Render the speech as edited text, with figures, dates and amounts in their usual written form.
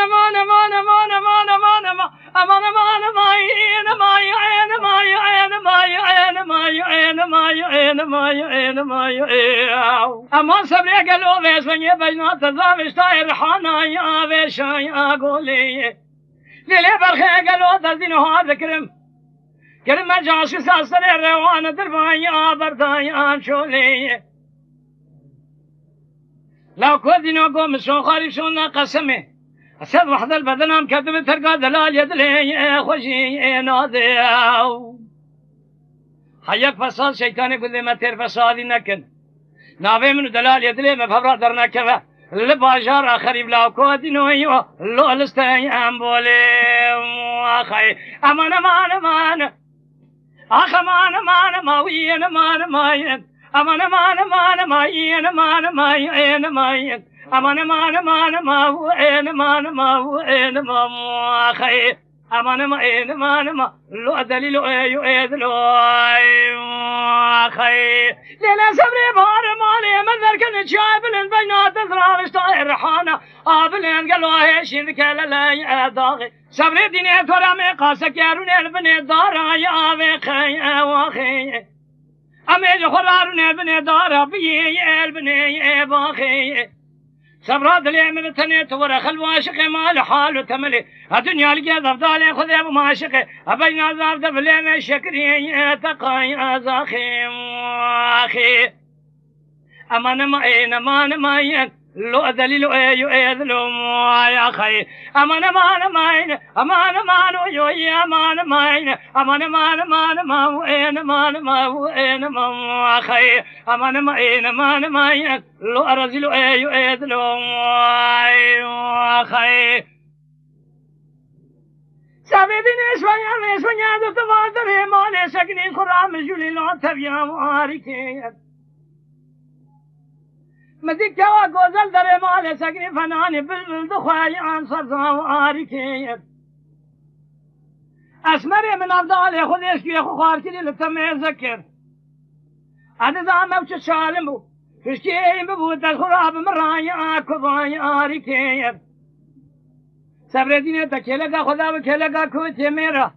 امان امان امان امان امان امان امان مای عین مای عین مای عین مای عین مای عین مای عین مای عین مای امان صبر قالوا بيسني بينات زامش طاير حنا يا بيشا يا قولي ليلي برخي قالوا تزين هذا كرم كرم جاش ساسر الروان دربان يا بردان شولي لو كودينو قوم شو خارشون قسمه أسد وحده البدنام كتب ترقى دلال يدلي خوشي نادي حيك فصال شيطاني قد ما تير فصالي نكن نابي من دلال يدلي مفبرا درنا كذا لباجار خريب لاو كودينو يو لو لستيام بولي أخي أمان أمان أمان أخ أمان أمان ماوين أمان ماين أمان أمان أمان ماين أمان ماين ماين أمان أمان أمان ماوين أمان ماوين ما أخي أمان أمان أمان ما لو دليل أيو أدلو أخي لنا صبري بار مالي من ذلك نشايب البينات ذراش طائر حانا أبلين قالوا هيشين كلا لا داغي صبري ديني ترى من قاسك يارون البني دارا يا بخي واخي أمي خرارون البني دارا بي البني باخي صبرات لي من تنيت ورخ الواشق مال حال تملي الدنيا لقيت افضل خذ ابو ماشق ابينا زاب دبل شكري تقاي ازاخي اخي امان ما اين امان ما لو دليل ايو اذلو يا اخي امان امان ما امان ما يو يا امان ما امان ما وين ما وين ما اخي امان ما اين امان ما لو ارزل ايو اذلو يا اخي سابدين اسوانيا دو تفاضل مال سكني خرام جولي لا تبيا ماركي مديك جوا غزل در مال سكني فناني بالدخاي عن صرصا واركي اسمر من افضل خذ يشكي اخو خاركي لتم ذكر هذا زعما وش شالمو فشكي ببود الخراب مرايا كباي اركي صبر دين تكلغا خدا وكلغا كوتي ميرا